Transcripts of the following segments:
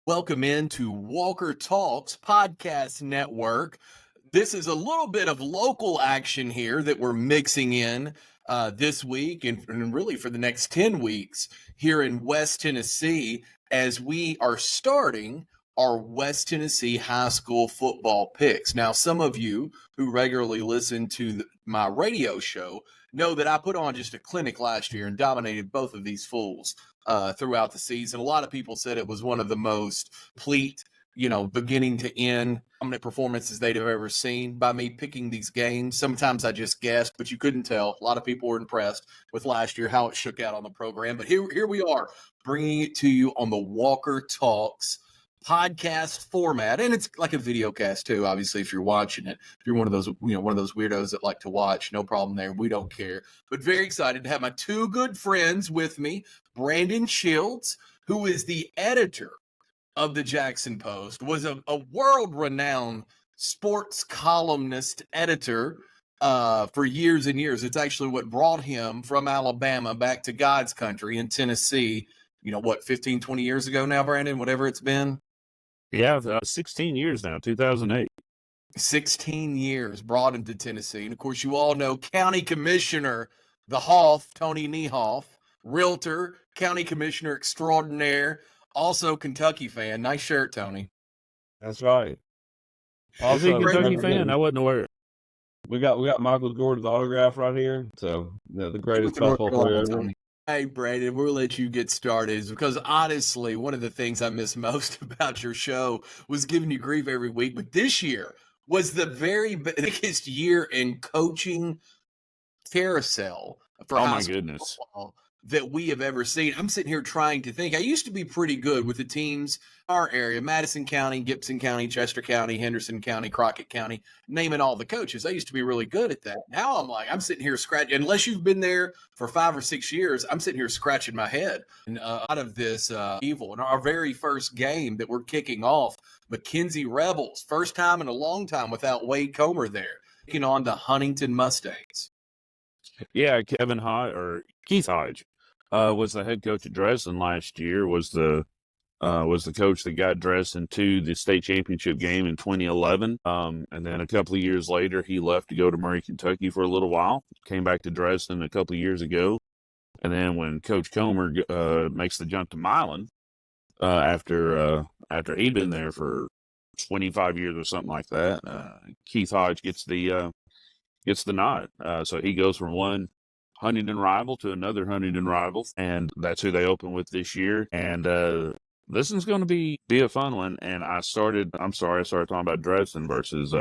Welcome into Walker Talks Podcast Network. This is a little bit of local action here that we're mixing in this week and really for the next 10 weeks here in West Tennessee as we are starting our West Tennessee high school football picks. Now, some of you who regularly listen to my radio show know that I put on just a clinic last year and dominated both of these fools throughout the season. A lot of people said it was one of the most complete, beginning to end dominant performances they'd have ever seen by me picking these games. Sometimes I just guessed, but you couldn't tell. A lot of people were impressed with last year, how it shook out on the program. But here we are, bringing it to you on the Walker Talks podcast format, and it's like a video cast too. Obviously, if you're watching it, if you're one of those weirdos that like to watch, no problem there. We don't care. But very excited to have my two good friends with me, Brandon Shields, who is the editor of the Jackson Post, was a world-renowned sports columnist editor for years and years. It's actually what brought him from Alabama back to God's country in Tennessee, 15, 20 years ago now, Brandon, whatever it's been. Yeah, 16 years now, 2008. 16 years brought him to Tennessee. And, of course, you all know County Commissioner, the Hoff, Tony Niehoff, realtor, County Commissioner extraordinaire, also Kentucky fan. Nice shirt, Tony. That's right. Is he a Kentucky fan? I wasn't aware. We got Michael Jordan's autograph right here. So, the greatest football player ever. Hey, Brandon, we'll let you get started because honestly, one of the things I miss most about your show was giving you grief every week. But this year was the very biggest year in coaching carousel for high school football that we have ever seen. I'm sitting here trying to think. I used to be pretty good with the teams in our area, Madison County, Gibson County, Chester County, Henderson County, Crockett County, naming all the coaches. I used to be really good at that. Now I'm sitting here scratching. Unless you've been there for 5 or 6 years, I'm sitting here scratching my head out of this evil. And our very first game that we're kicking off, McKenzie Rebels, first time in a long time without Wade Comer there, taking on the Huntington Mustangs. Yeah, Keith Hodge was the head coach at Dresden last year. Was the coach that got Dresden to the state championship game in 2011. And then a couple of years later, he left to go to Murray, Kentucky for a little while. Came back to Dresden a couple of years ago, and then when Coach Comer makes the jump to Milan after he'd been there for 25 years or something like that, Keith Hodge gets the nod. So he goes from one Huntington rival to another Huntington rival, and that's who they open with this year. And this is going to be a fun one. And I started talking about Dresden versus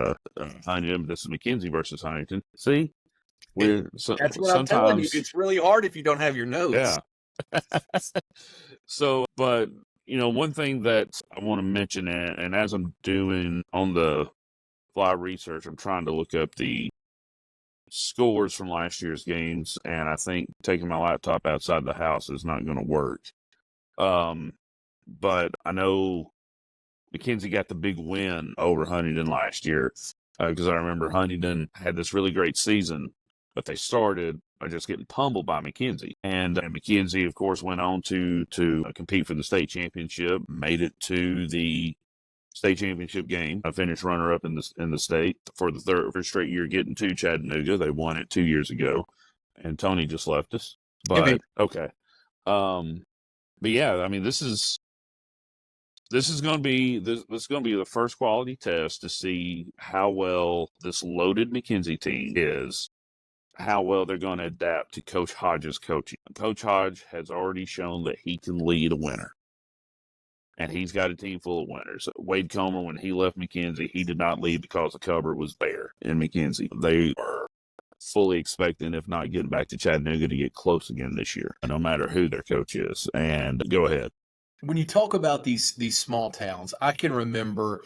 Huntington. This is McKenzie versus Huntington. See, that's what I'm telling you. It's really hard if you don't have your notes. Yeah. So, but one thing that I want to mention, and as I'm doing on the fly research, I'm trying to look up the scores from last year's games, and I think taking my laptop outside the house is not going to work. But I know McKenzie got the big win over Huntington last year because I remember Huntington had this really great season, but they started by just getting pummeled by McKenzie. And McKenzie, of course, went on to compete for the state championship, made it to the state championship game. I finished runner-up in the state for the third straight year, getting to Chattanooga. They won it 2 years ago, and Tony just left us. But okay, but yeah, I mean, this is going to be the first quality test to see how well this loaded McKenzie team is, how well they're going to adapt to Coach Hodge's coaching. Coach Hodge has already shown that he can lead a winner. And he's got a team full of winners. Wade Comer, when he left McKenzie, he did not leave because the cupboard was bare in McKenzie. They are fully expecting, if not getting back to Chattanooga, to get close again this year, no matter who their coach is. And go ahead. When you talk about these small towns, I can remember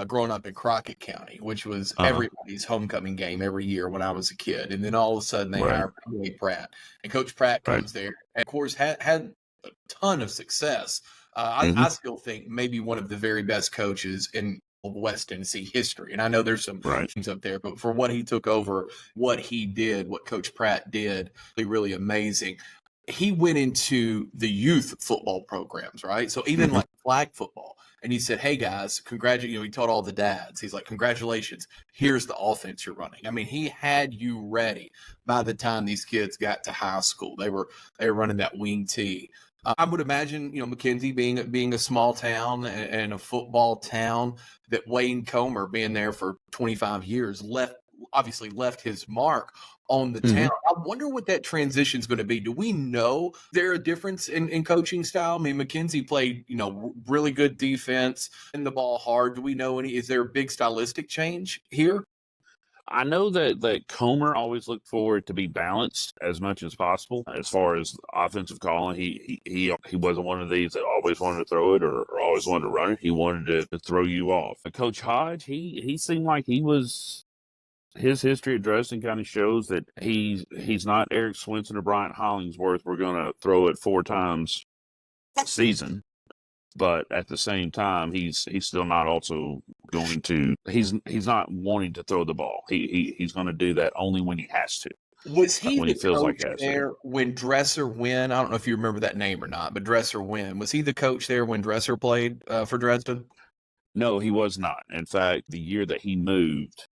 growing up in Crockett County, which was everybody's homecoming game every year when I was a kid. And then all of a sudden they hire Coach Pratt. And Coach Pratt comes there and, of course, had a ton of success. I still think maybe one of the very best coaches in West Tennessee history. And I know there's some teams up there, but for what he took over, what he did, what Coach Pratt did, really amazing. He went into the youth football programs, right? So even like flag football. and he said, "Hey guys, he told all the dads, he's like, congratulations, here's the offense you're running." I mean, he had you ready by the time these kids got to high school. They were running that wing T. I would imagine, McKenzie being a small town and a football town, that Wayne Comer being there for 25 years obviously left his mark on the town. I wonder what that transition is going to be. Do we know there a difference in coaching style? I mean, McKenzie played, really good defense and the ball hard. Do we know is there a big stylistic change here? I know that Comer always looked for it to be balanced as much as possible as far as offensive calling. He wasn't one of these that always wanted to throw it or always wanted to run it. He wanted to throw you off. Coach Hodge, he seemed like his history at Dresden kind of shows that he's not Eric Swinson or Bryant Hollingsworth. We're going to throw it 4 times a season. But at the same time, he's still not also going to. He's not wanting to throw the ball. He's going to do that only when he has to. Was he when the he feels coach like there when Dresser Wynn? I don't know if you remember that name or not, but Dresser Wynn, was he the coach there when Dresser played for Dresden? No, he was not. In fact, the year that he moved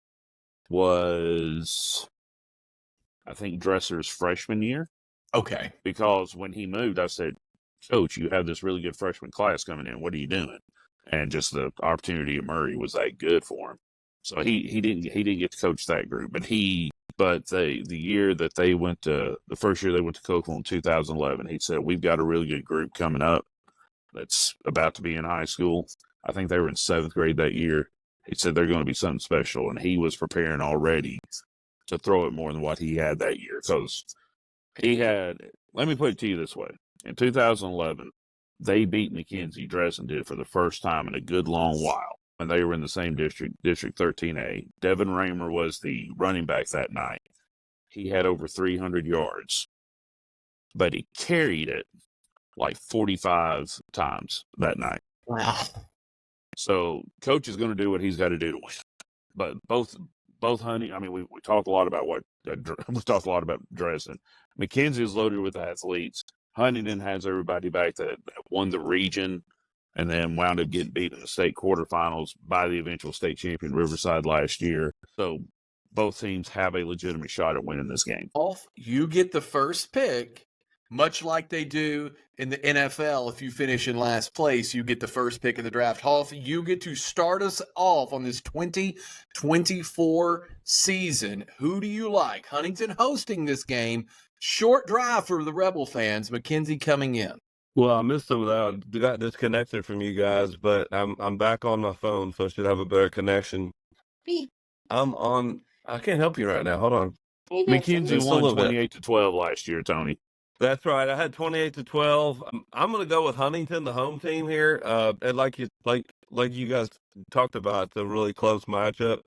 was, I think, Dresser's freshman year. Okay, because when he moved, I said, "Coach, you have this really good freshman class coming in. What are you doing?" And just the opportunity at Murray was that good for him. So he didn't get to coach that group, but the year that they went to the first year they went to Cookville in 2011, he said, "We've got a really good group coming up that's about to be in high school." I think they were in 7th grade that year. He said they're going to be something special, and he was preparing already to throw it more than what he had that year because he had. Let me put it to you this way. In 2011, they beat McKenzie, Dresden did, for the first time in a good long while. And they were in the same district, District 13A. Devin Raymer was the running back that night. He had over 300 yards, but he carried it like 45 times that night. wow. So coach is going to do what he's got to do to win. But both Honey, I mean, we talk a lot about we talk a lot about Dresden. McKenzie is loaded with athletes. Huntington has everybody back that won the region and then wound up getting beat in the state quarterfinals by the eventual state champion Riverside last year. So both teams have a legitimate shot at winning this game. You get the first pick, much like they do in the NFL. If you finish in last place, you get the first pick of the draft. Hoff, you get to start us off on this 2024 season. Who do you like? Huntington hosting this game. Short drive for the Rebel fans. McKenzie coming in. Well, I missed some of that. I got disconnected from you guys, but I'm back on my phone, so I should have a better connection. I'm on. I can't help you right now. Hold on. McKenzie won 28-12 last year, Tony. That's right. I had 28-12. I'm going to go with Huntington, the home team here. And like you guys talked about, it's a really close matchup.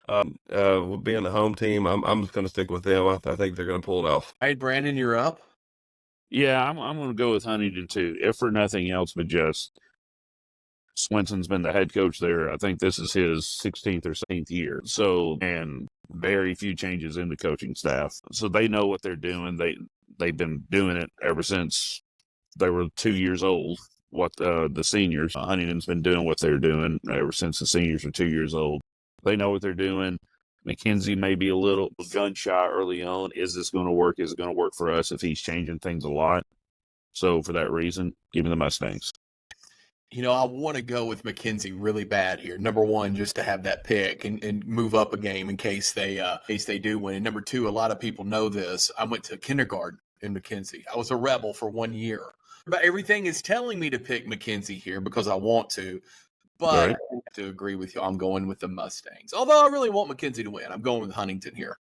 With being the home team, I'm just going to stick with them. I think they're going to pull it off. All right, Brandon, you're up. Yeah, I'm going to go with Huntington too, if for nothing else but just Swinson's been the head coach there. I think this is his 16th or 17th year. So, and very few changes in the coaching staff. So they know what they're doing. They've been doing it ever since they were 2 years old. The seniors, Huntington's been doing what they're doing ever since the seniors were 2 years old. They know what they're doing. McKenzie may be a little gun shy early on. Is this going to work? Is it going to work for us if he's changing things a lot? So for that reason, give me the Mustangs. I want to go with McKenzie really bad here. Number one, just to have that pick and move up a game in case they do win. And number two, a lot of people know this. I went to kindergarten in McKenzie. I was a Rebel for 1 year. But everything is telling me to pick McKenzie here because I want to. But right. I have to agree with you. I'm going with the Mustangs. Although I really want McKenzie to win. I'm going with Huntington here.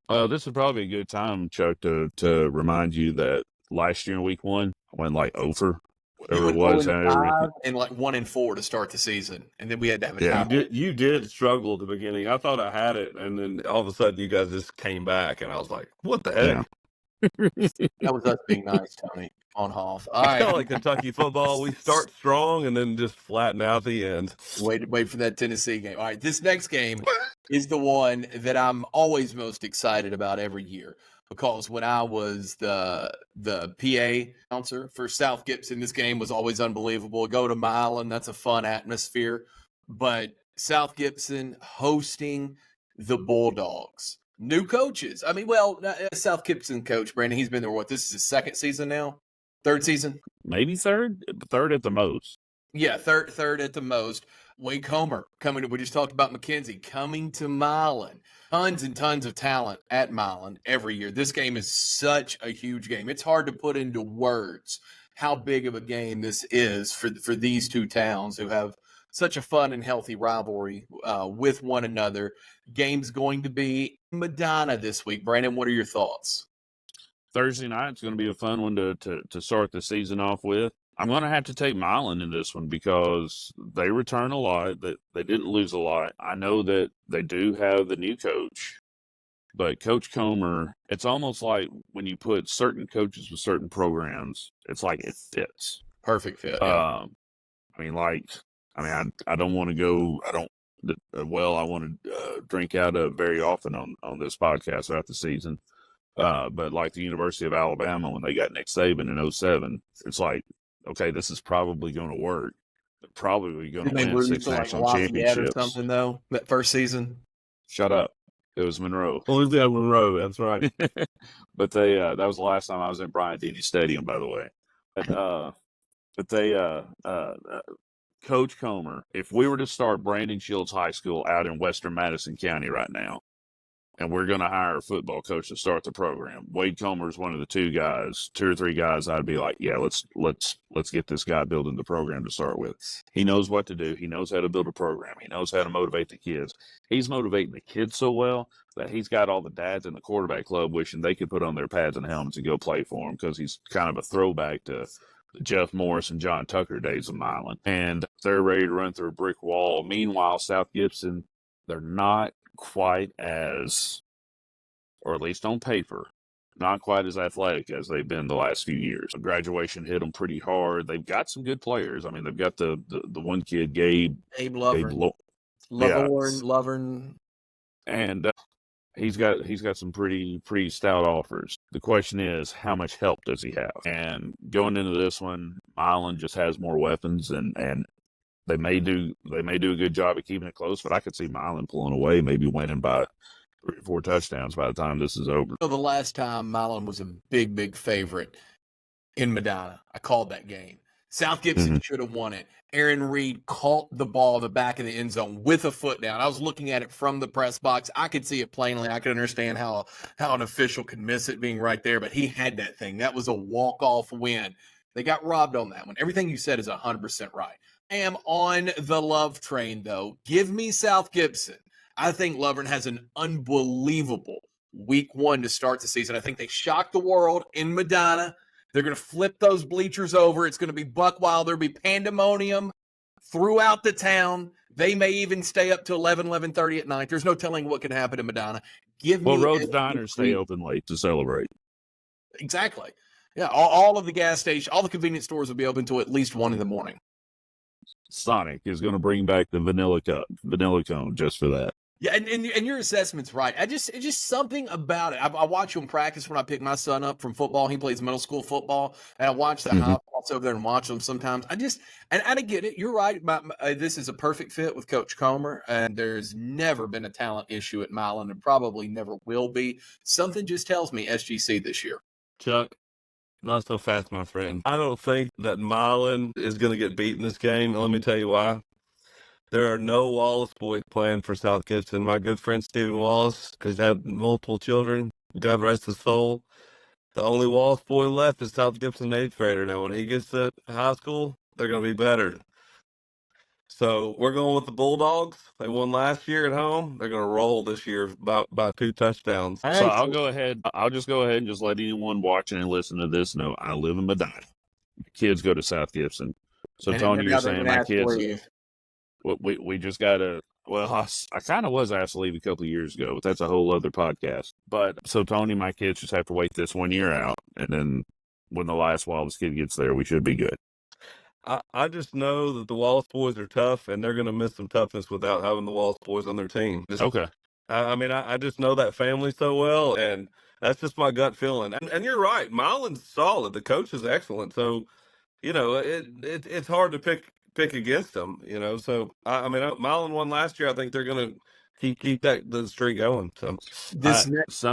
This is probably a good time, Chuck, to remind you that last year in week 1, I went like over. Whatever it was, and like 1-4 to start the season, and then we had to have a time. You did struggle at the beginning. I thought I had it, and then all of a sudden you guys just came back, and I was like, "What the heck?" Yeah. That was us being nice, Tony. On Hoff. All right, kind of like Kentucky football. We start strong and then just flatten out the end. Wait for that Tennessee game. All right, this next game is the one that I'm always most excited about every year. because when I was the PA announcer for South Gibson, this game was always unbelievable. Go to Milan, that's a fun atmosphere. But South Gibson hosting the Bulldogs. New coaches. I mean, well, South Gibson coach, Brandon, he's been there, this is his second season now? Third season? Maybe third at the most. Yeah, third at the most. Wade Comer coming. We just talked about McKenzie coming to Milan. Tons and tons of talent at Milan every year. This game is such a huge game. It's hard to put into words how big of a game this is for these two towns who have such a fun and healthy rivalry with one another. Game's going to be Medina this week. Brandon, what are your thoughts? Thursday night's going to be a fun one to start the season off with. I'm going to have to take Milan in this one because they return a lot. They didn't lose a lot. I know that they do have the new coach, but Coach Comer, it's almost like when you put certain coaches with certain programs, it's like it fits. Perfect fit. Yeah. I don't want to go. I want to drink out of very often on this podcast throughout the season. But like the University of Alabama, when they got Nick Saban in 2007, it's like, okay, this is probably going to work. They're probably going to win 6 national championships. Or something though, that first season. Shut up. It was Monroe. Louisiana Monroe, that's right. But they that was the last time I was in Bryant-Denny Stadium, by the way. But they Coach Comer, if we were to start Brandon Shields High School out in Western Madison County right now, and we're going to hire a football coach to start the program, Wade Comer is one of the two or three guys I'd be like, yeah, let's get this guy building the program to start with. He knows what to do. He knows how to build a program. He knows how to motivate the kids. He's motivating the kids so well that he's got all the dads in the quarterback club wishing they could put on their pads and helmets and go play for him because he's kind of a throwback to the Jeff Morris and John Tucker days of Milan. And they're ready to run through a brick wall. Meanwhile, South Gibson, they're not quite as, or at least on paper, not quite as athletic as they've been the last few years. Graduation hit them pretty hard. They've got some good players. I mean, they've got the one kid, Gabe Lovern. And he's got some pretty stout offers. The question is, how much help does he have? And going into this one, Milan just has more weapons, and they may do a good job of keeping it close, but I could see Milan pulling away, maybe winning by 3 or 4 touchdowns by the time this is over. So the last time Milan was a big favorite in Medina, I called that game. South Gibson should have won it. Aaron Reed caught the ball in the back of the end zone with a foot down. I was looking at it from the press box. I could see it plainly. I could understand how an official could miss it being right there, but he had that thing. That was a walk-off win. They got robbed on that one. Everything you said is 100% right. I am on the love train, though. Give me South Gibson. I think Lovern has an unbelievable week 1 to start the season. I think they shocked the world in Medina. They're going to flip those bleachers over. It's going to be buck wild. There'll be pandemonium throughout the town. They may even stay up to 11:30 at night. There's no telling what can happen in Medina. Rhodes Diners stay open late to celebrate. Exactly. Yeah, all of the gas stations, all the convenience stores will be open until at least 1 in the morning. Sonic is going to bring back the vanilla cone just for that. Yeah, and your assessment's right. It's just something about it. I watch him practice when I pick my son up from football. He plays middle school football, and I watch the highlights over there and watch them sometimes. I get it. You're right. This is a perfect fit with Coach Comer, and there's never been a talent issue at Milan, and probably never will be. Something just tells me SGC this year. Chuck, not so fast, my friend. I don't think that Milan is going to get beat in this game. Let me tell you why. There are no Wallace boys playing for South Gibson. My good friend Stephen Wallace, because he had multiple children, God rest his soul. The only Wallace boy left is South Gibson 8th grader. Now, when he gets to high school, they're going to be better. So we're going with the Bulldogs. They won last year at home. They're going to roll this year by 2 touchdowns. So I'll just go ahead and just let anyone watching and listen to this know I live in Medina. Kids go to South Gibson. So Tony, you're saying my kids. We just got to, I kind of was asked to leave a couple of years ago, but that's a whole other podcast. But so Tony, my kids just have to wait this 1 year out. And then when the last Wallace kid gets there, we should be good. I just know that the Wallace boys are tough, and they're going to miss some toughness without having the Wallace boys on their team. Okay. I mean, I just know that family so well, and that's just my gut feeling. And you're right, Milan's solid. The coach is excellent. So, it's hard to pick against them. So I mean, Milan won last year. I think they're gonna keep the streak going. So This next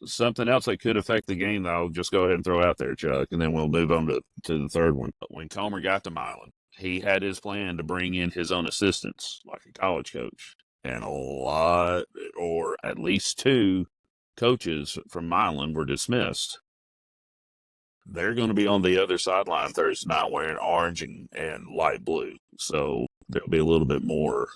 Something else that could affect the game, though, I'll just go ahead and throw out there, Chuck, and then we'll move on to the third one. When Comer got to Milan, he had his plan to bring in his own assistants, like a college coach, and a lot, or at least two coaches from Milan were dismissed. They're going to be on the other sideline Thursday night wearing orange and light blue. So there'll be a little bit more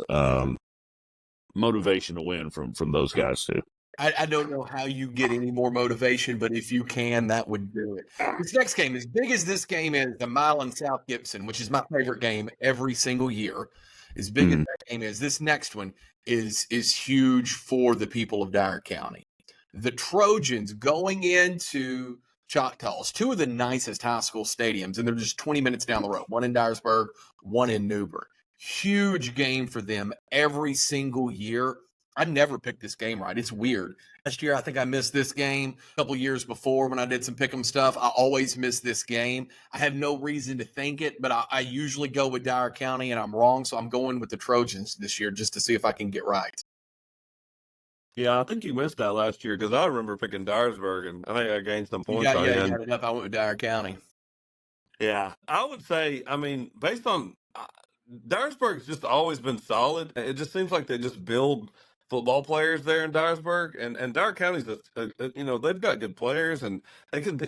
motivation to win from those guys, too. I don't know how you get any more motivation, but if you can, that would do it. This next game, as big as this game is, the Milan South Gibson, which is my favorite game every single year, as big as that game is, this next one is huge for the people of Dyer County. The Trojans going into Choctaws, two of the nicest high school stadiums, and they're just 20 minutes down the road, one in Dyersburg, one in Newbern. Huge game for them every single year. I never picked this game right. It's weird. Last year, I think I missed this game. A couple years before when I did some pick'em stuff, I always miss this game. I have no reason to think it, but I usually go with Dyer County, and I'm wrong, so I'm going with the Trojans this year just to see if I can get right. yeah, I think you missed that last year because I remember picking Dyersburg, and I think I gained some points on You you. got it up. I went with Dyer County. Yeah, I would say, I mean, based on Dyersburg's just always been solid. It just seems like they just build football players there in Dyersburg, and Dyer County's they've got good players and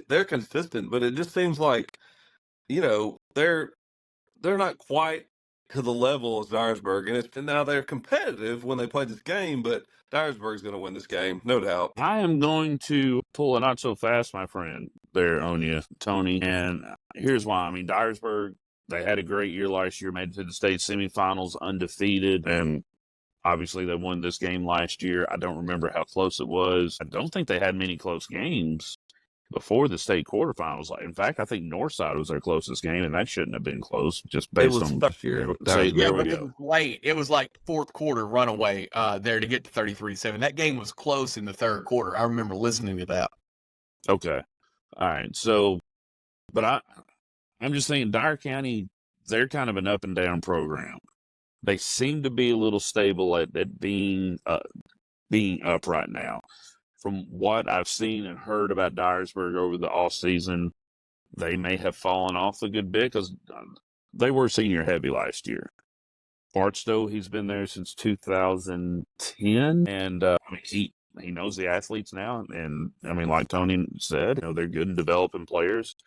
they're consistent, but it just seems like they're not quite to the level as Dyersburg, and now they're competitive when they play this game, but Dyersburg's going to win this game, no doubt. I am going to pull a not so fast, my friend, there on you, Tony. And here's why. I mean, Dyersburg, they had a great year last year, made it to the state semifinals undefeated. And obviously, they won this game last year. I don't remember how close it was. I don't think they had many close games before the state quarterfinals. In fact, I think Northside was their closest game, and that shouldn't have been close, just based on last year. Say, Yeah, there we but it go. was late. It was like fourth quarter runaway there to get to 33-7. That game was close in the third quarter. I remember listening to that. Okay. All right. So, but I'm just saying, Dyer County, they're kind of an up and down program. They seem to be a little stable at being up right now. From what I've seen and heard about Dyersburg over the off season, they may have fallen off a good bit because they were senior heavy last year. Barstow, he's been there since 2010, and I mean, he knows the athletes now, and I mean, like Tony said, they're good at developing players.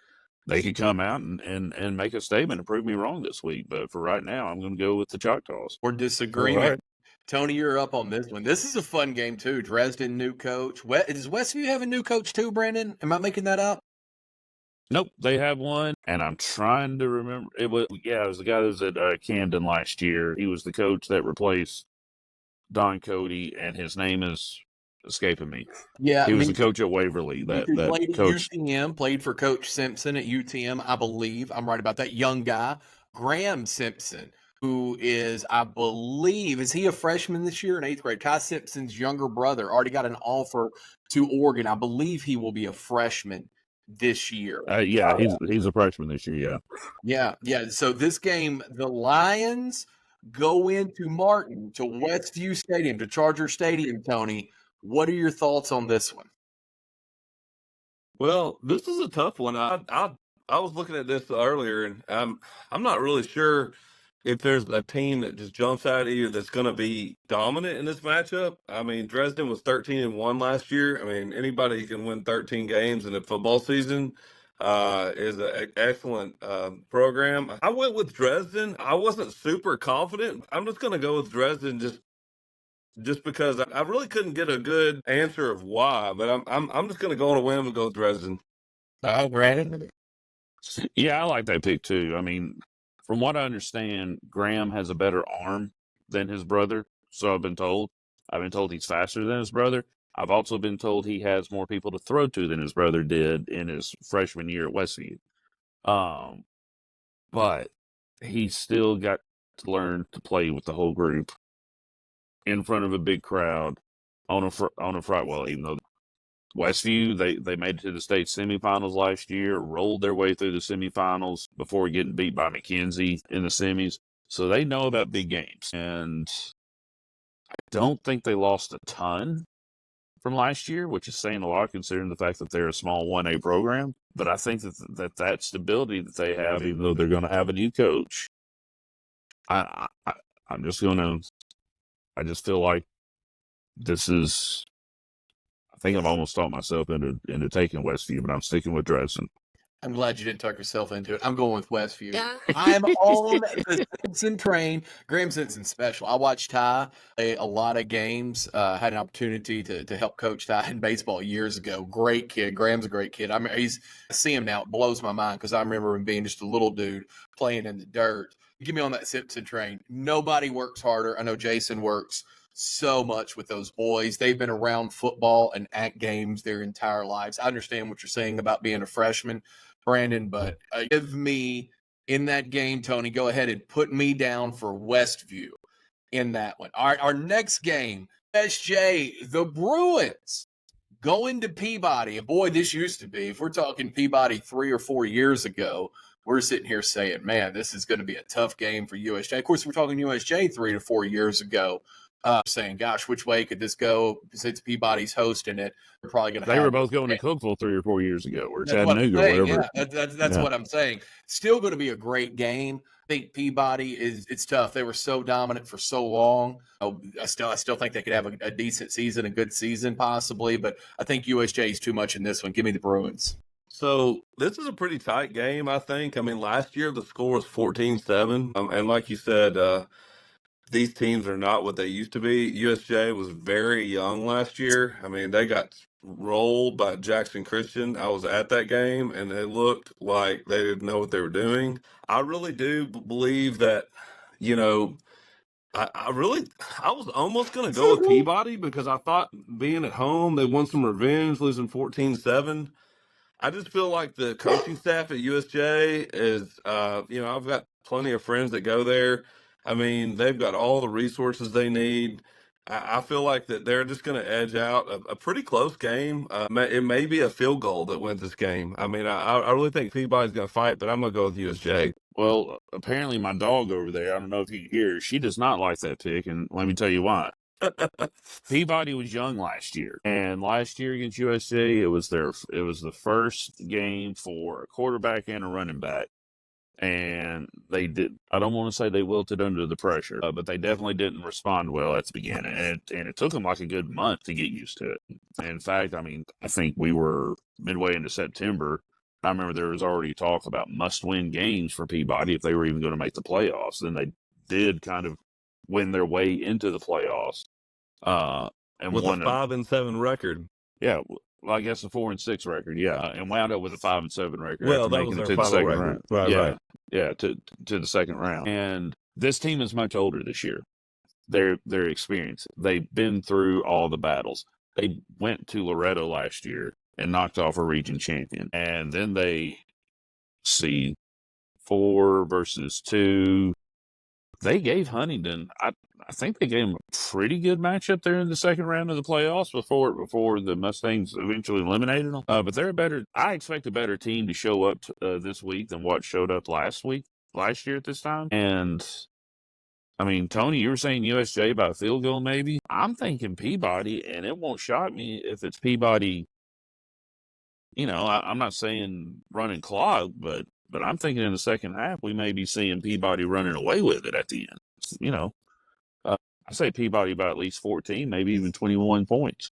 They could come out and make a statement and prove me wrong this week, but for right now, I'm going to go with the Choctaws. Or disagreement. All right. Tony, you're up on this one. This is a fun game, too. Dresden, new coach. Does Westview have a new coach, too, Brandon? Am I making that up? Nope, they have one, and I'm trying to remember. It was the guy that was at Camden last year. He was the coach that replaced Don Cody, and his name is escaping me. Yeah, he was the coach at Waverly. That played coach at UTM, played for Coach Simpson at UTM, I believe. I'm right about that. Young guy, Graham Simpson, who is, I believe, is he a freshman this year in 8th grade? Ty Simpson's younger brother already got an offer to Oregon. I believe he will be a freshman this year. He's a freshman this year. Yeah. So this game, the Lions go into Martin, to Westview Stadium, to Charger Stadium. Tony, what are your thoughts on this one? Well, this is a tough one. I was looking at this earlier, and I'm not really sure if there's a team that just jumps out at you that's going to be dominant in this matchup. I mean, Dresden was 13-1 last year. I mean, anybody who can win 13 games in a football season is an excellent program. I went with Dresden. I wasn't super confident. I'm just going to go with Dresden just because I really couldn't get a good answer of why, but I'm just going to go on a whim and go with Dresden. Oh, Brandon. Yeah, I like that pick too. I mean, from what I understand, Graham has a better arm than his brother. So I've been told. I've been told he's faster than his brother. I've also been told he has more people to throw to than his brother did in his freshman year at Westview. But he's still got to learn to play with the whole group in front of a big crowd Well, even though Westview, they made it to the state semifinals last year, rolled their way through the semifinals before getting beat by McKenzie in the semis. So they know about big games. And I don't think they lost a ton from last year, which is saying a lot considering the fact that they're a small 1A program. But I think that stability that they have, even though they're going to have a new coach, I just feel like this is. I think I've almost talked myself into taking Westview, but I'm sticking with Dresden. I'm glad you didn't talk yourself into it. I'm going with Westview. I'm on the Simpson train. Graham Simpson's special. I watched Ty play a lot of games. Had an opportunity to help coach Ty in baseball years ago. Great kid. Graham's a great kid. I see him now. It blows my mind because I remember him being just a little dude playing in the dirt. Get me on that Simpson train. Nobody works harder. I know Jason works so much with those boys. They've been around football and at games their entire lives. I understand what you're saying about being a freshman, Brandon, but give me in that game, Tony, go ahead and put me down for Westview in that one. All right, our next game, SJ, the Bruins going to Peabody. And boy, this used to be, if we're talking Peabody 3 or 4 years ago, we're sitting here saying, man, this is going to be a tough game for USJ. Of course, we're talking USJ 3 to 4 years ago. Saying, gosh, which way could this go? Since Peabody's hosting it, they're probably going to They were both going to Cookville 3 or 4 years ago, or Chattanooga, or whatever. Yeah, that's what I'm saying. Still going to be a great game. I think Peabody it's tough. They were so dominant for so long. I still think they could have a decent season, a good season possibly, but I think USJ is too much in this one. Give me the Bruins. So this is a pretty tight game, I think. I mean, last year the score was 14-7. And like you said, these teams are not what they used to be. USJ was very young last year. I mean, they got rolled by Jackson Christian. I was at that game, and it looked like they didn't know what they were doing. I really do believe that, you know, I was almost going to go with Peabody because I thought being at home, they won some revenge, losing 14-7. I just feel like the coaching staff at USJ is, I've got plenty of friends that go there. I mean, they've got all the resources they need. I feel like that they're just going to edge out a pretty close game. It may be a field goal that wins this game. I mean, I really think Peabody's going to fight, but I'm going to go with USJ. Well, apparently my dog over there, I don't know if you can hear, she does not like that pick, and let me tell you why. Peabody was young last year, and last year against USC, it was the first game for a quarterback and a running back, and they did. I don't want to say they wilted under the pressure, but they definitely didn't respond well at the beginning, and it took them like a good month to get used to it. And in fact, I mean, I think we were midway into September. I remember there was already talk about must-win games for Peabody if they were even going to make the playoffs. Then they did kind of win their way into the playoffs, and with won a 5-7 record. Yeah, well, I guess a 4-6 record. Yeah, and wound up with a 5-7 record. Well, after that making was it their to the final second record. round. Right. Yeah, to the second round. And this team is much older this year. They're experienced. They've been through all the battles. They went to Loretto last year and knocked off a region champion, and then they see 4 versus 2. They gave Huntington, I think they gave them a pretty good matchup there in the second round of the playoffs before the Mustangs eventually eliminated them. But I expect a better team to show up this week than what showed up last year at this time. And I mean, Tony, you were saying USJ by a field goal maybe. I'm thinking Peabody, and it won't shock me if it's Peabody. I'm not saying running clog, but I'm thinking in the second half we may be seeing Peabody running away with it at the end. I say Peabody by at least 14, maybe even 21 points.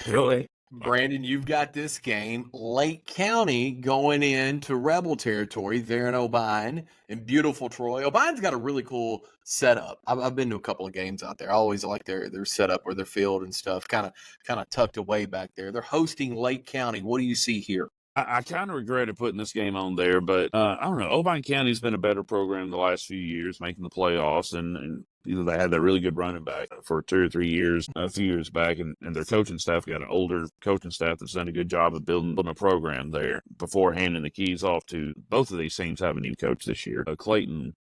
Really? Brandon, you've got this game. Lake County going into Rebel territory there in O'Bine in beautiful Troy. O'Bine's got a really cool setup. I've been to a couple of games out there. I always like their setup or their field and stuff, kind of tucked away back there. They're hosting Lake County. What do you see here? I kind of regretted putting this game on there, but I don't know. O'Bine County's been a better program the last few years, making the playoffs, and they had that really good running back for 2 or 3 years, a few years back, and their coaching staff got an older coaching staff that's done a good job of building a program there before handing the keys off to both of these teams have a new coach this year. Clayton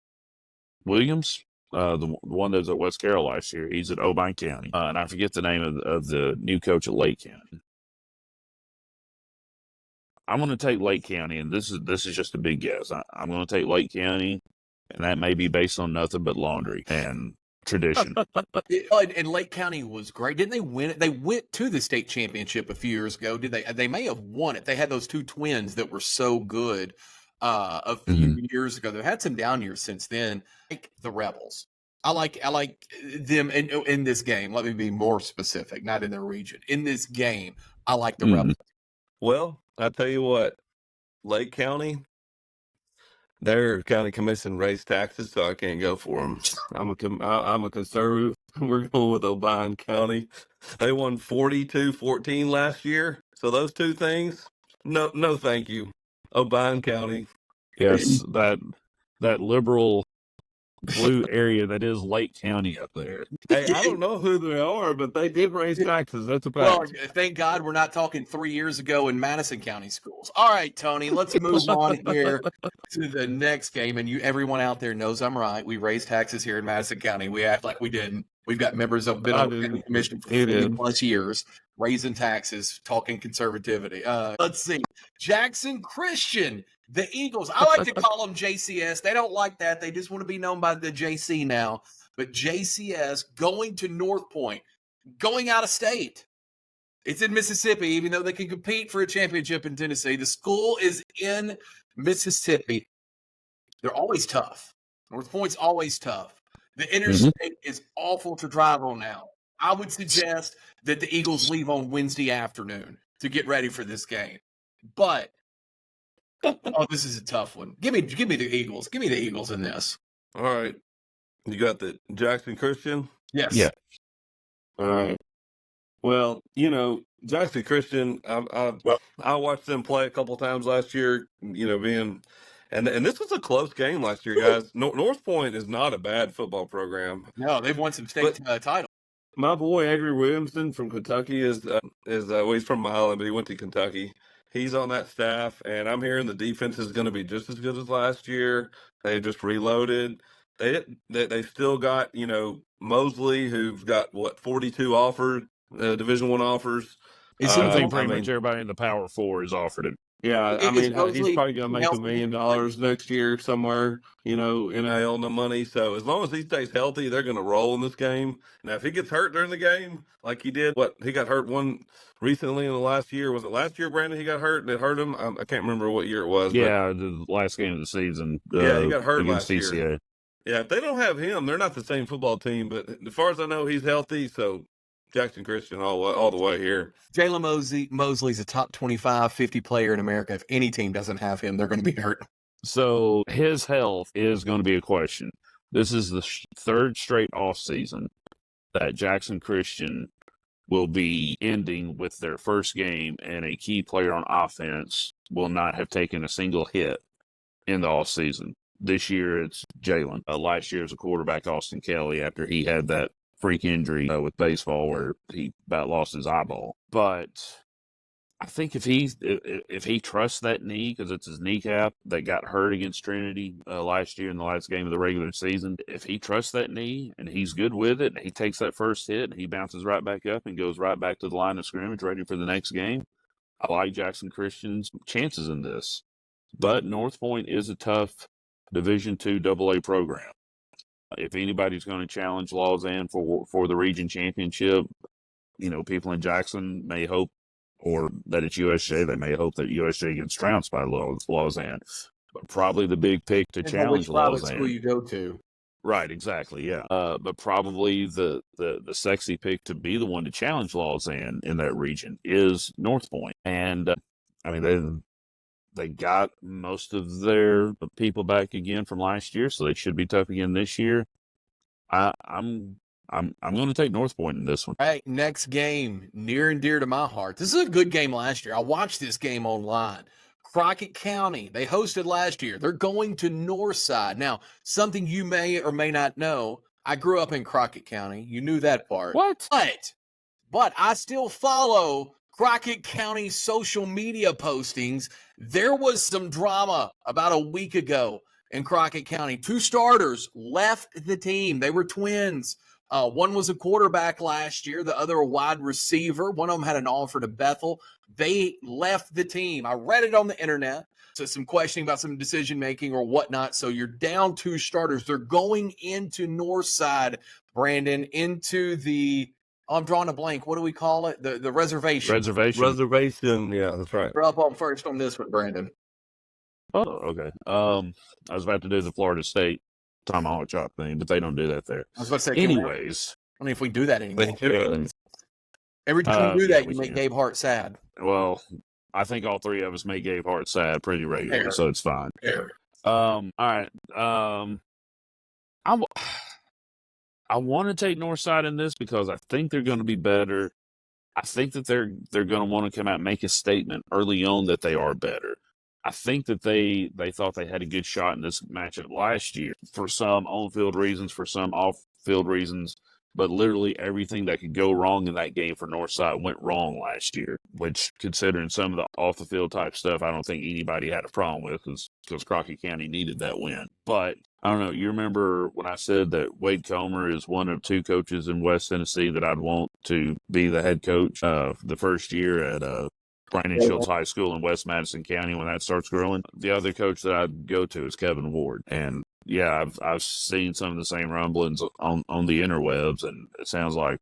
Williams, the one that was at West Carroll last year. He's at Obion County, and I forget the name of the new coach at Lake County. I'm going to take Lake County, and this is just a big guess. I'm going to take Lake County, and that may be based on nothing but laundry and tradition. And Lake County was great. Didn't they win it? They went to the state championship a few years ago. Did they? They may have won it. They had those two twins that were so good a few years ago. They've had some down years since then. Like the Rebels. I like them in this game. Let me be more specific, not in their region. In this game, I like the Rebels. Well, I tell you what, Lake County, their county commission raised taxes, so I can't go for them. I'm a conservative. We're going with Obion County. They won 42-14 last year. So those two things, no, thank you. Obion County. Yes, that liberal blue area that is Lake County up there. Hey, I don't know who they are, but they did raise taxes. That's a fact. Well, thank God we're not talking 3 years ago in Madison County schools. All right, Tony, let's move on here to the next game. And everyone out there knows I'm right. We raised taxes here in Madison County. We act like we didn't. We've got members of been on the commission for 50 plus years, raising taxes, talking conservativity. Let's see. Jackson Christian, the Eagles. I like to call them JCS. They don't like that. They just want to be known by the JC now. But JCS going to North Point, going out of state. It's in Mississippi, even though they can compete for a championship in Tennessee. The school is in Mississippi. They're always tough. North Point's always tough. The interstate is awful to drive on now. I would suggest that the Eagles leave on Wednesday afternoon to get ready for this game. But, this is a tough one. Give me the Eagles. Give me the Eagles in this. All right. You got the Jackson Christian? Yes. Yeah. All right. Well, Jackson Christian, I watched them play a couple times last year, and this was a close game last year, guys. North Point is not a bad football program. No, they've won some state titles. My boy, Avery Williamson from Kentucky is he's from Milan, but he went to Kentucky. He's on that staff, and I'm hearing the defense is going to be just as good as last year. They just reloaded. They still got, Mosley, who's got 42 offers, Division I offers. I think pretty much everybody in the Power Four is offered it. Yeah, he's probably going to make $1 million next year somewhere, NIL no money. So as long as he stays healthy, they're going to roll in this game. Now, if he gets hurt during the game, like he did, he got hurt one recently in the last year. Was it last year, Brandon? He got hurt and it hurt him? I can't remember what year it was. Yeah, the last game of the season. He got hurt last TCA. year. Yeah, if they don't have him, they're not the same football team. But as far as I know, he's healthy. So Jackson Christian all the way here. Jalen Mosley's a top 25, 50 player in America. If any team doesn't have him, they're going to be hurt. So his health is going to be a question. This is the third straight off season that Jackson Christian will be ending with their first game, and a key player on offense will not have taken a single hit in the off season. This year, it's Jalen. Last year, it was a quarterback, Austin Kelly, after he had that freak injury with baseball where he about lost his eyeball. But I think if he trusts that knee, because it's his kneecap that got hurt against Trinity last year in the last game of the regular season, if he trusts that knee and he's good with it, and he takes that first hit and he bounces right back up and goes right back to the line of scrimmage ready for the next game, I like Jackson Christian's chances in this. But North Point is a tough Division II AA program. If anybody's going to challenge Lausanne for the region championship, people in Jackson may hope, or that it's USJ, they may hope that USJ gets trounced by Lausanne. But probably the big pick to challenge Lausanne. School you go to. Right, exactly, yeah. But probably the sexy pick to be the one to challenge Lausanne in that region is North Point. And, they got most of their people back again from last year, so they should be tough again this year. I'm going to take North Point in this one. All right, next game, near and dear to my heart. This is a good game last year. I watched this game online. Crockett County, they hosted last year. They're going to Northside. Now, something you may or may not know, I grew up in Crockett County. You knew that part. What? But I still follow Crockett County social media postings. There was some drama about a week ago in Crockett County. 2 starters left the team. They were twins. One was a quarterback last year, the other a wide receiver. One of them had an offer to Bethel. They left the team. I read it on the internet. So some questioning about some decision making or whatnot. So you're down 2 starters. They're going into Northside, Brandon, into the I'm drawing a blank. What do we call it? The reservation. Reservation. Yeah, that's right. We're up on first on this one, Brandon. Oh, okay. I was about to do the Florida State tomahawk chop thing, but they don't do that there. I was about to say, anyways, I don't know if we do that anymore. Yeah. Every time you do that, we you make can. Gabe Hart sad. Well, I think all 3 of us make Gabe Hart sad pretty regularly, so it's fine. All right. I want to take Northside in this because I think they're going to be better. I think that they're going to want to come out and make a statement early on that they are better. I think that they thought they had a good shot in this matchup last year for some on-field reasons, for some off-field reasons, but literally everything that could go wrong in that game for Northside went wrong last year, which, considering some of the off-the-field type stuff, I don't think anybody had a problem with because Crockett County needed that win. But I don't know. You remember when I said that Wade Comer is one of 2 coaches in West Tennessee that I'd want to be the head coach the first year at Brandon Schultz High School in West Madison County when that starts growing. The other coach that I'd go to is Kevin Ward. And yeah, I've seen some of the same rumblings on the interwebs, and it sounds like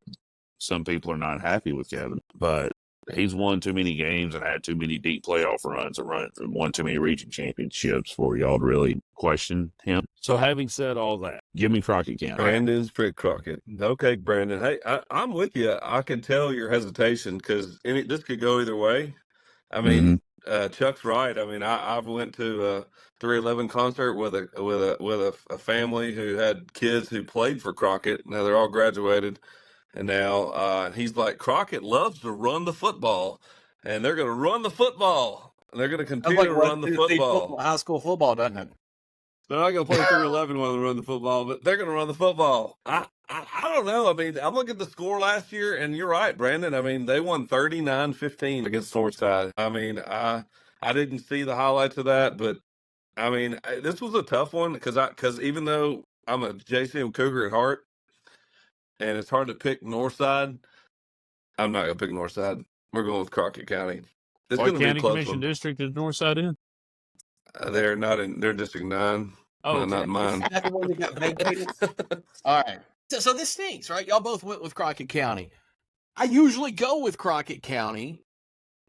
some people are not happy with Kevin. But he's won too many games and had too many deep playoff runs and won too many region championships for y'all to really question him. So having said all that, give me Crockett County. Brandon's Prick Crockett. Okay, Brandon. Hey, I'm with you. I can tell your hesitation because this could go either way. I mean, Chuck's right. I mean, I went to a 311 concert with a family who had kids who played for Crockett. Now they're all graduated, and now he's like, Crockett loves to run the football, and they're going to run the football. And they're going to continue to run the football. High school football, doesn't it? They're not going to play 311 when they run the football, but they're going to run the football. I don't know. I mean, I'm looking at the score last year, and you're right, Brandon. I mean, they won 39-15 against Northside. I mean, I didn't see the highlights of that, but I mean, this was a tough one because even though I'm a JCM Cougar at heart, and it's hard to pick Northside, I'm not going to pick Northside. We're going with Crockett County. It's going to be a County close Commission one. District is Northside in? They're not in. They're District 9. Oh, no, not mine. Is that the one that got vacated? All right. So this stinks, right? Y'all both went with Crockett County. I usually go with Crockett County.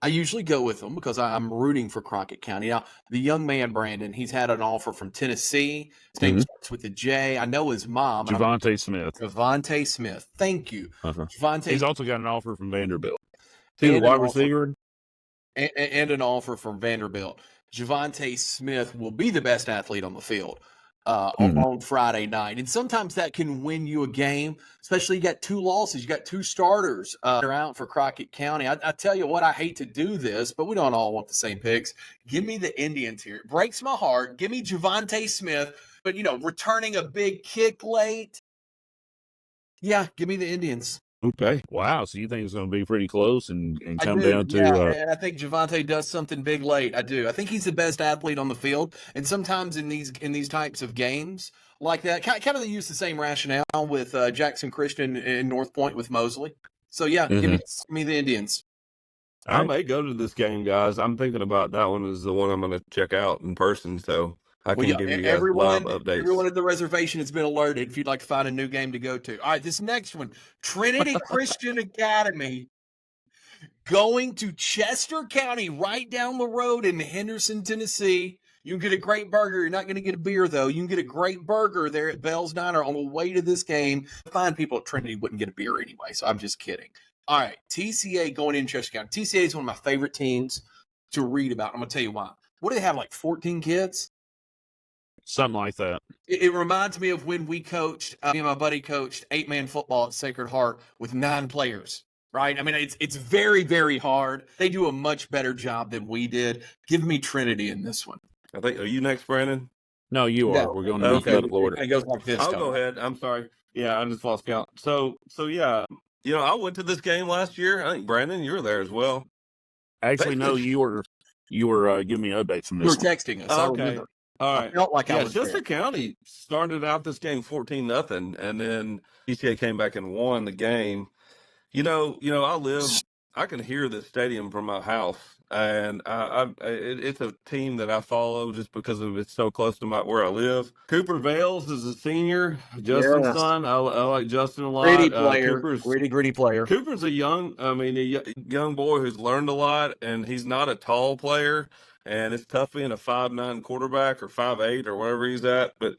I usually go with them because I'm rooting for Crockett County. Now, the young man, Brandon, he's had an offer from Tennessee. His name starts with a J. I know his mom. Javante Smith. Javante Smith. Thank you. Javante. He's also got an offer from Vanderbilt. He's a wide receiver. And an offer from Vanderbilt. Javante Smith will be the best athlete on the field on Friday night. And sometimes that can win you a game, especially you got 2 losses. You got 2 starters that are out for Crockett County. I tell you what, I hate to do this, but we don't all want the same picks. Give me the Indians here. It breaks my heart. Give me Javante Smith, but, returning a big kick late. Yeah, give me the Indians. Okay. Wow. So you think it's going to be pretty close and come down to... and I think Javante does something big late. I do. I think he's the best athlete on the field. And sometimes in these types of games like that, kind of they use the same rationale with Jackson Christian in North Point with Mosley. So, yeah, give me the Indians. I may go to this game, guys. I'm thinking about that one as the one I'm going to check out in person. So I can give you guys live updates. Everyone at the reservation has been alerted if you'd like to find a new game to go to. All right, this next one, Trinity Christian Academy going to Chester County right down the road in Henderson, Tennessee. You can get a great burger. You're not going to get a beer, though. You can get a great burger there at Bell's Diner on the way to this game. Fine people at Trinity wouldn't get a beer anyway, so I'm just kidding. All right, TCA going in Chester County. TCA is one of my favorite teams to read about. I'm going to tell you why. What do they have, like 14 kids? Something like that. It reminds me of when we coached, me and my buddy coached 8-man football at Sacred Heart with 9 players, right? I mean, it's very, very hard. They do a much better job than we did. Give me Trinity in this one. I think, are you next, Brandon? No, you are. We're going to move up order. It goes like this. I'll go ahead. I'm sorry. Yeah, I just lost count. So yeah, I went to this game last year. I think, Brandon, you were there as well. Actually, no, you were giving me updates from this. You were texting us. Okay. All I right. felt like I Yeah, was there. Chester County started out this game 14-0, and then TCA came back and won the game. I can hear the stadium from my house, and it's a team that I follow just because of it's so close to where I live. Cooper Vales is a senior, Justin's Yes. son. I like Justin a Gritty lot. player. Gritty player. Cooper's a young boy who's learned a lot, and he's not a tall player, and it's tough being a 5'9" quarterback or 5'8" or wherever he's at, but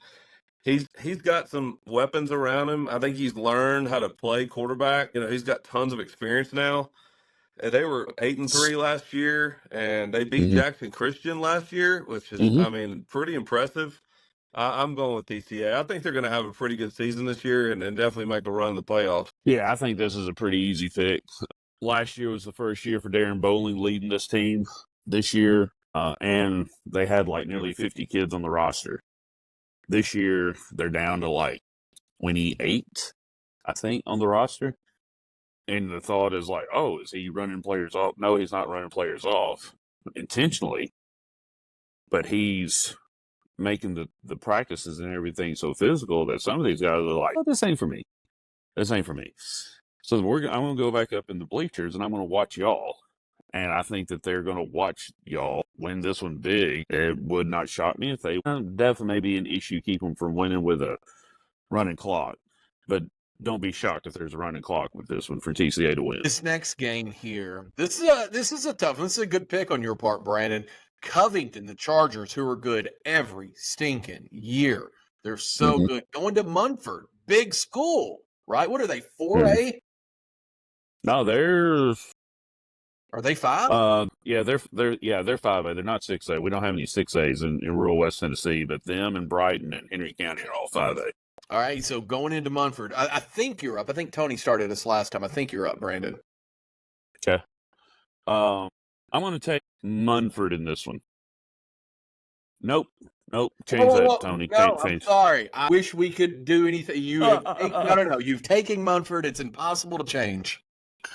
he's got some weapons around him. I think he's learned how to play quarterback. He's got tons of experience now. They were 8-3 last year, and they beat Mm-hmm. Jackson Christian last year, which is, Mm-hmm. I mean, pretty impressive. I'm going with TCA. I think they're going to have a pretty good season this year and definitely make a run in the playoffs. Yeah, I think this is a pretty easy fix. Last year was the first year for Darren Bowling leading this team. This year, and they had like nearly 50 kids on the roster. This year, they're down to like 28, I think, on the roster. And the thought is like, oh, is he running players off? No, he's not running players off intentionally, but he's making the practices and everything so physical that some of these guys are like, oh, this ain't for me. This ain't for me. So I'm going to go back up in the bleachers and I'm going to watch y'all. And I think that they're going to watch y'all win this one big. It would not shock me if they definitely may be an issue keep them from winning with a running clock. But don't be shocked if there's a running clock with this one for TCA to win. This next game here, this is a tough one. This is a good pick on your part, Brandon. Covington, the Chargers, who are good every stinking year. They're so good. Going to Munford, big school, right? What are they, 4A? No, they're Are they 5? they're 5A. They're not 6A. We don't have any 6As in rural West Tennessee, but them and Brighton and Henry County are all 5A. All right, so going into Munford, I think you're up. I think Tony started us last time. I think you're up, Brandon. Okay. I'm going to take Munford in this one. Nope. Change that, Tony. No, Change. I'm sorry. I wish we could do anything. No. You've taken Munford. It's impossible to change.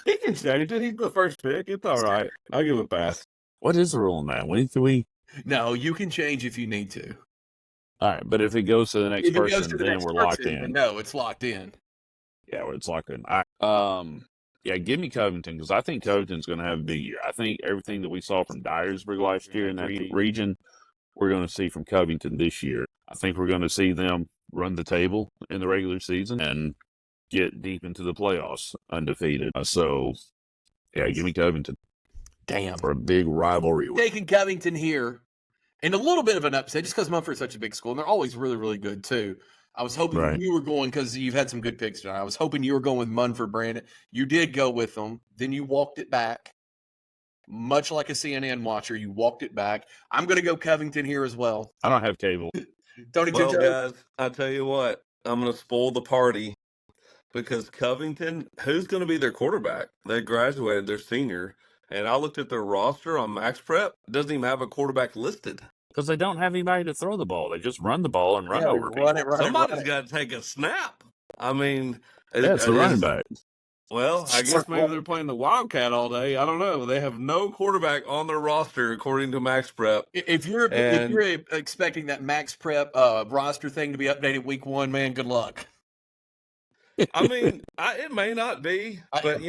He can change it. He's the first pick. It's all right. I'll give it a pass. What is the rule on that? We? No, you can change if you need to. All right, but if it goes to the next If it goes person, to the then next we're person, locked then in. no, it's locked in. Yeah, it's locked in. All right. Yeah, give me Covington because I think Covington's going to have a big year. I think everything that we saw from Dyersburg last year in that region, we're going to see from Covington this year. I think we're going to see them run the table in the regular season and get deep into the playoffs undefeated. So, yeah, give me Covington. Damn. For a big rivalry. Taking Covington here, and a little bit of an upset just because Munford's such a big school, and they're always really, really good, too. I was hoping you were going because you've had some good picks tonight. I was hoping you were going with Munford, Brandon. You did go with them. Then you walked it back. Much like a CNN watcher, you walked it back. I'm going to go Covington here as well. I don't have cable. Tony, well, guys, I tell you what, I'm going to spoil the party because Covington, who's going to be their quarterback? They graduated, they're senior, and I looked at their roster on Max Prep. It doesn't even have a quarterback listed. Because they don't have anybody to throw the ball. They just run the ball and run over people. Somebody's got to take a snap. I mean, it's the running back. Well, I guess maybe they're playing the Wildcat all day. I don't know. They have no quarterback on their roster, according to Max Prep. If you're expecting that Max Prep roster thing to be updated week 1, man, good luck. I mean, it may not be, but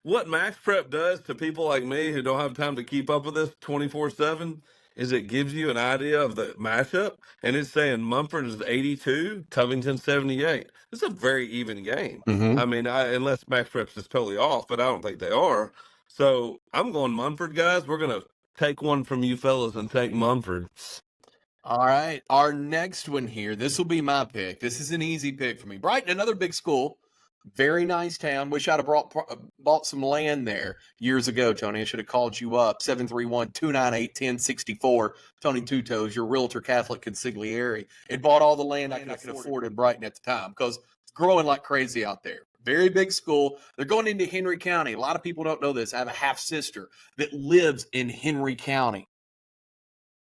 what Max Prep does to people like me who don't have time to keep up with this 24/7 is it gives you an idea of the matchup, and it's saying Mumford is 82, Covington 78. It's a very even game. Mm-hmm. I mean, unless Max Prep's is totally off, but I don't think they are. So I'm going Mumford, guys. We're going to take one from you fellas and take Mumford. All right. Our next one here, this will be my pick. This is an easy pick for me. Brighton, another big school. Very nice town. Wish I'd have bought some land there years ago, Tony. I should have called you up. 731-298-1064. Tony Two Toes, your realtor Catholic consigliere. It bought all the land I could afford in Brighton at the time because it's growing like crazy out there. Very big school. They're going into Henry County. A lot of people don't know this. I have a half-sister that lives in Henry County.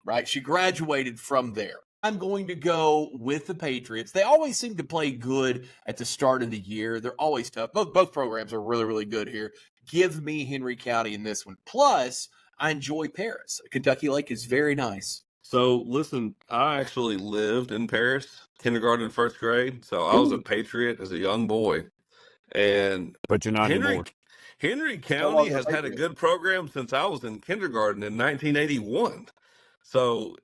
Right? She graduated from there. I'm going to go with the Patriots. They always seem to play good at the start of the year. They're always tough. Both programs are really, really good here. Give me Henry County in this one. Plus, I enjoy Paris. Kentucky Lake is very nice. So listen, I actually lived in Paris, kindergarten and first grade. So I was a patriot as a young boy. And But you're not Henry anymore. Henry No County longer a has had a Patriot. good program since I was in kindergarten in 1981. So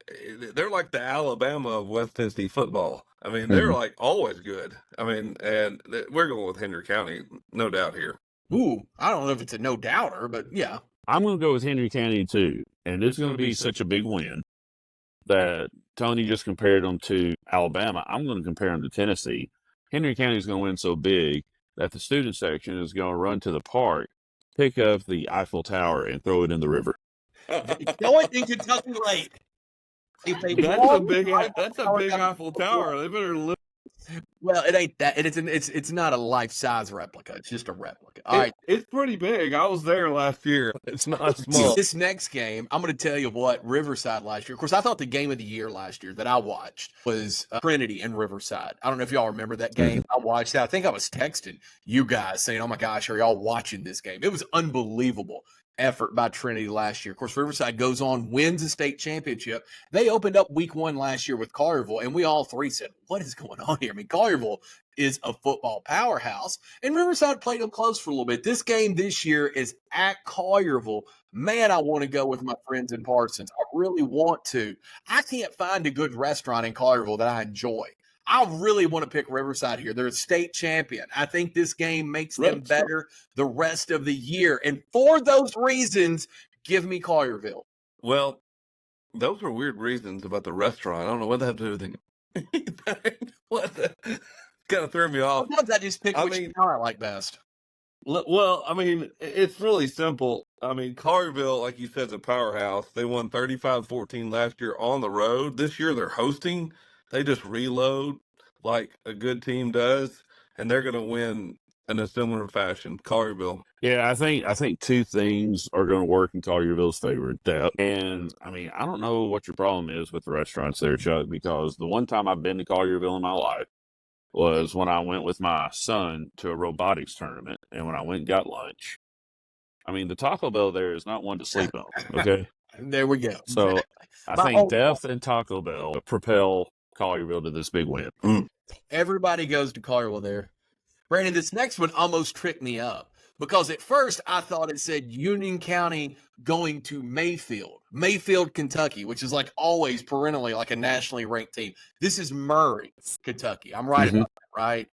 they're like the Alabama of West Tennessee football. I mean, they're like always good. I mean, and we're going with Henry County, no doubt here. Ooh, I don't know if it's a no doubter, but yeah. I'm going to go with Henry County too, and it's going to be such a big win that Tony just compared them to Alabama. I'm going to compare them to Tennessee. Henry County is going to win so big that the student section is going to run to the park, pick up the Eiffel Tower, and throw it in the river. Throw it in Kentucky Lake. If they That's won a big the Eiffel that's a Tower, big that- Eiffel Tower. They better look. Well, it ain't that. It's not a life size replica. It's just a replica. All right. It's pretty big. I was there last year. It's not small. This next game, I'm going to tell you what Riverside last year. Of course, I thought the game of the year last year that I watched was Trinity and Riverside. I don't know if y'all remember that game. I watched that. I think I was texting you guys saying, "Oh my gosh, are y'all watching this game?" It was unbelievable effort by Trinity last year. Of course, Riverside goes on, wins the state championship. They opened up week 1 last year with Collierville, and we all three said, "What is going on here?" I mean, Collierville is a football powerhouse, and Riverside played them close for a little bit. This game this year is at Collierville. Man, I want to go with my friends in Parsons. I really want to. I can't find a good restaurant in Collierville that I enjoy. I really want to pick Riverside here. They're a state champion. I think this game makes them better the rest of the year. And for those reasons, give me Collierville. Well, those were weird reasons about the restaurant. I don't know what that had to do with anything. What the? Kind of threw me off. Sometimes I just pick I which mean- town I like best. Well, I mean, it's really simple. I mean, Collierville, like you said, is a powerhouse. They won 35-14 last year on the road. This year they're hosting. They just reload like a good team does, and they're going to win in a similar fashion. Collierville. Yeah, I think two things are going to work in Collierville's favor. Depth. And I mean, I don't know what your problem is with the restaurants there, Chuck, because the one time I've been to Collierville in my life was when I went with my son to a robotics tournament, and when I went and got lunch. I mean, the Taco Bell there is not one to sleep on. Okay, There we go. so I My think whole- depth and Taco Bell propel Collierville to this big win. Everybody goes to Collierville there. Brandon, this next one almost tricked me up because at first I thought it said Union County going to Mayfield, Kentucky, which is like always perennially like a nationally ranked team. This is Murray, Kentucky. I'm right about that, right?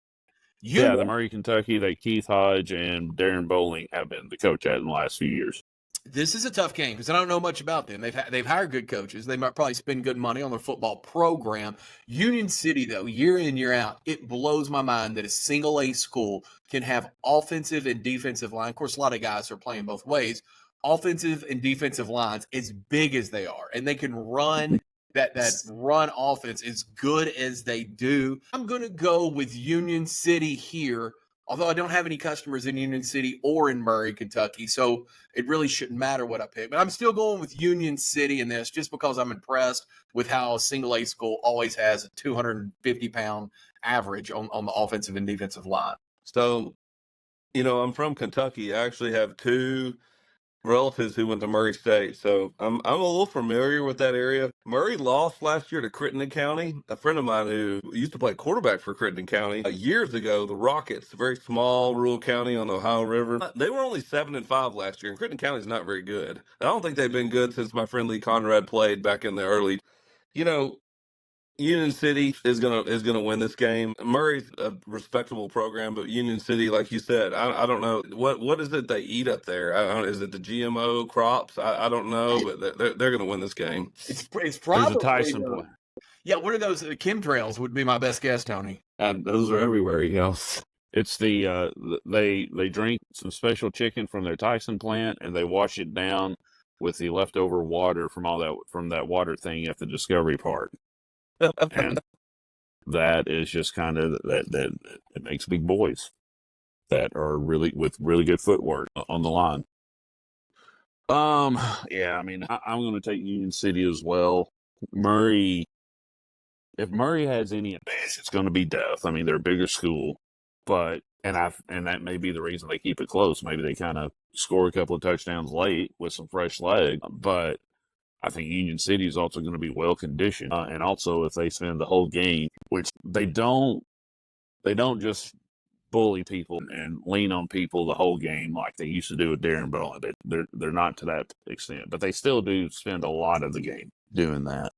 Yeah, the Murray, Kentucky, that Keith Hodge and Darren Bowling have been the coach at in the last few years. This is a tough game because I don't know much about them. They've hired good coaches. They might probably spend good money on their football program. Union City, though, year in, year out, it blows my mind that a single A school can have offensive and defensive line. Of course, a lot of guys are playing both ways. Offensive and defensive lines as big as they are, and they can run that run offense as good as they do. I'm going to go with Union City here. Although I don't have any customers in Union City or in Murray, Kentucky, so it really shouldn't matter what I pick. But I'm still going with Union City in this just because I'm impressed with how a single A school always has a 250-pound average on the offensive and defensive line. So, I'm from Kentucky. I actually have two relatives who went to Murray State, so I'm a little familiar with that area. Murray lost last year to Crittenden County. A friend of mine who used to play quarterback for Crittenden County years ago, the Rockets, a very small rural county on the Ohio River. They were only 7-5 last year, and Crittenden County is not very good. I don't think they've been good since my friend Lee Conrad played back in the early. Union City is gonna win this game. Murray's a respectable program, but Union City, like you said, I don't know what is it they eat up there. Is it the GMO crops? I don't know, but they're gonna win this game. It's There's probably a Tyson play. Yeah, what are those chemtrails would be my best guess, Tony. Those are everywhere, It's the they drink some special chicken from their Tyson plant, and they wash it down with the leftover water from that water thing at the Discovery Park. And that is just kind of that it makes big boys that are with really good footwork on the line. Yeah, I mean, I'm going to take Union City as well. Murray, if Murray has any advantage, it's going to be depth. I mean, they're a bigger school, and that may be the reason they keep it close. Maybe they kind of score a couple of touchdowns late with some fresh leg, but I think Union City is also going to be well conditioned, and also if they spend the whole game, which they don't just bully people and lean on people the whole game like they used to do with Darren Bowling. They're not to that extent, but they still do spend a lot of the game doing that.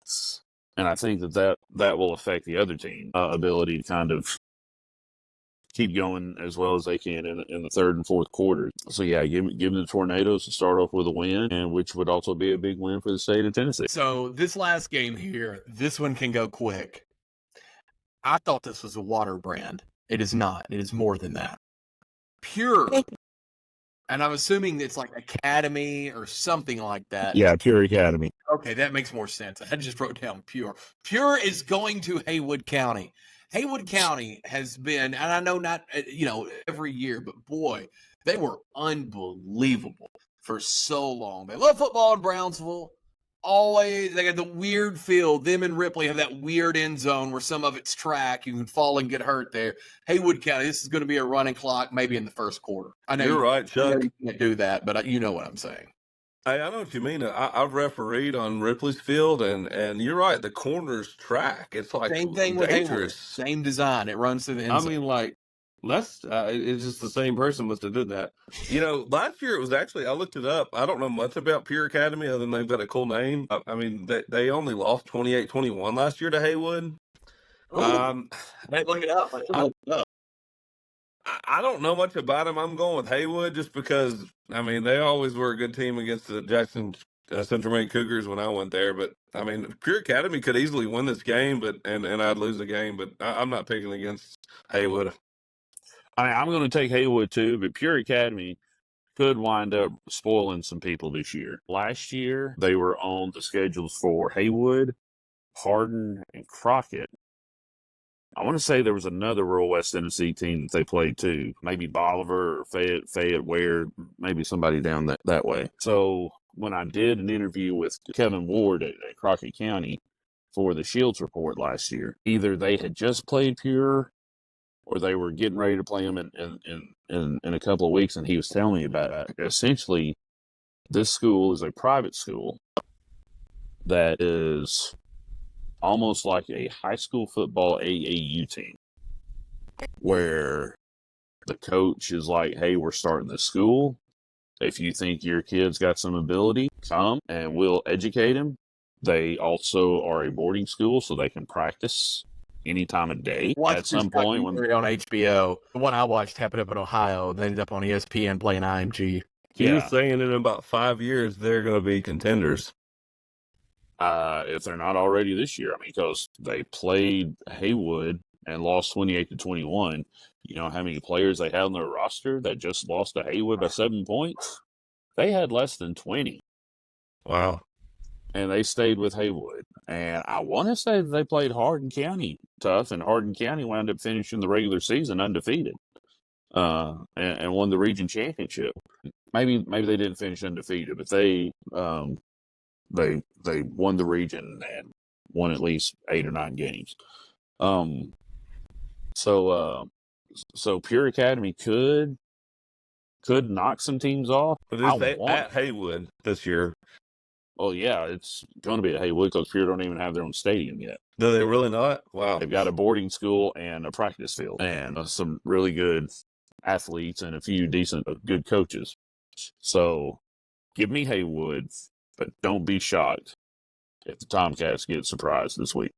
And I think that will affect the other team ability to kind of keep going as well as they can in the third and fourth quarters. So yeah, give the Tornadoes to start off with a win, and which would also be a big win for the state of Tennessee. So this last game here, this one can go quick. I thought this was a water brand. It is not. It is more than that. Pure. And I'm assuming it's like Academy or something like that. Yeah, Pure Academy. Okay, that makes more sense. I just wrote down Pure. Pure is going to Haywood County. Haywood County has been, and I know not, every year, but boy, they were unbelievable for so long. They love football in Brownsville. Always, they got the weird field. Them and Ripley have that weird end zone where some of it's track. You can fall and get hurt there. Haywood County, this is going to be a running clock maybe in the first quarter. I know you're right, Chuck. You can't do that, but you know what I'm saying. Hey, I know what you mean. I've refereed on Ripley's field, and you're right. The corners track. It's like Same thing with Haywood. Same design. It runs through the end zone. I mean, like, it's just the same person must have did that. Last year it was actually, I looked it up. I don't know much about Pure Academy other than they've got a cool name. I mean, they only lost 28-21 last year to Haywood. Hey, look it up. I don't know much about them. I'm going with Haywood just because, I mean, they always were a good team against the Jackson Central Maine Cougars when I went there. But, I mean, Pure Academy could easily win this game, and I'd lose the game. But I'm not picking against Haywood. I'm going to take Haywood too, but Pure Academy could wind up spoiling some people this year. Last year, they were on the schedules for Haywood, Hardin, and Crockett. I want to say there was another rural West Tennessee team that they played too. Maybe Bolivar or Fayette Ware, maybe somebody down that way. So when I did an interview with Kevin Ward at Crockett County for the Shields Report last year, either they had just played Pure or they were getting ready to play them in a couple of weeks, and he was telling me about it. Essentially, this school is a private school that is almost like a high school football AAU team, where the coach is like, hey, we're starting this school. If you think your kid's got some ability, come and we'll educate him. They also are a boarding school, so they can practice any time of day at some point. When on HBO, the one I watched happened up in Ohio, then ended up on ESPN playing IMG. He was saying in about 5 years they're going to be contenders. If they're not already this year, I mean, because they played Haywood and lost 28-21. You know how many players they had on their roster that just lost to Haywood by 7 points? They had less than 20. Wow. And they stayed with Haywood. And I want to say that they played Hardin County tough, and Hardin County wound up finishing the regular season undefeated, and won the region championship. Maybe they didn't finish undefeated, but they won the region and won at least 8 or 9 games. So Pure Academy could knock some teams off. But at Haywood this year. Oh, yeah, it's going to be at Haywood because Pure don't even have their own stadium yet. Do they really not? Wow. They've got a boarding school and a practice field and some really good athletes and a few good coaches. So give me Haywood, but don't be shocked if the Tomcats get surprised this week.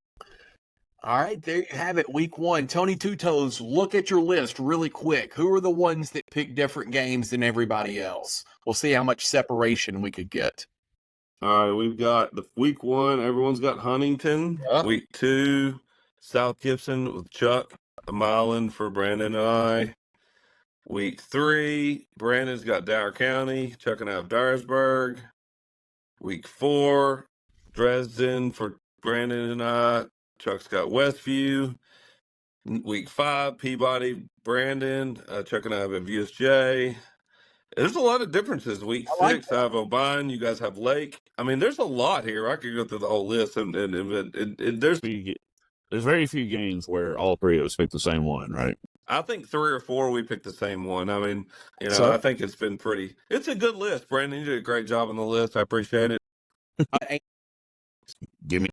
All right, there you have it, week 1. Tony Two Toes, look at your list really quick. Who are the ones that pick different games than everybody else? We'll see how much separation we could get. All right, we've got the week 1. Everyone's got Huntington. Yep. Week 2, South Gibson with Chuck, Milan for Brandon and I. Week 3, Brandon's got Dower County. Chuck and I have Dyersburg. Week 4, Dresden for Brandon and I. Chuck's got Westview. Week 5, Peabody, Brandon. Chuck and I have VSJ. There's a lot of differences. Week 6, I have O'Bine. You guys have Lake. I mean, there's a lot here. I could go through the whole list, and there's very few games where all three of us pick the same one, right? I think 3 or 4 we picked the same one. I mean, I think it's been it's a good list. Brandon, you did a great job on the list. I appreciate it. Give me